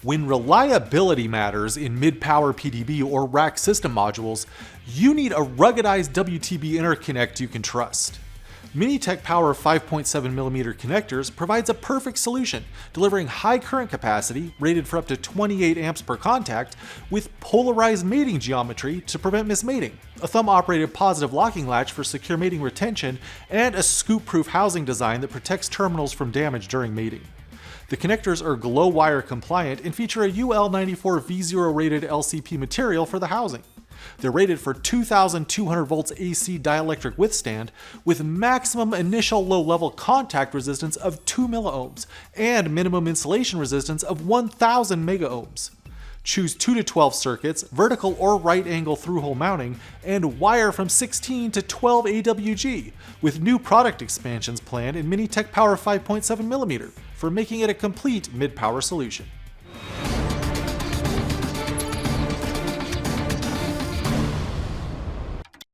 When reliability matters in mid-power PDB or rack system modules, you need a ruggedized WTB interconnect you can trust. Minitek Pwr 5.7mm connectors provides a perfect solution, delivering high current capacity, rated for up to 28 amps per contact, with polarized mating geometry to prevent mismating, a thumb-operated positive locking latch for secure mating retention, and a scoop-proof housing design that protects terminals from damage during mating. The connectors are glow wire compliant and feature a UL94 V0 rated LCP material for the housing. They're rated for 2,200 volts AC dielectric withstand with maximum initial low-level contact resistance of 2 milliohms and minimum insulation resistance of 1,000 megaohms. Choose 2 to 12 circuits, vertical or right angle through-hole mounting, and wire from 16 to 12 AWG, with new product expansions planned in Minitek Pwr 5.7mm for making it a complete mid-power solution.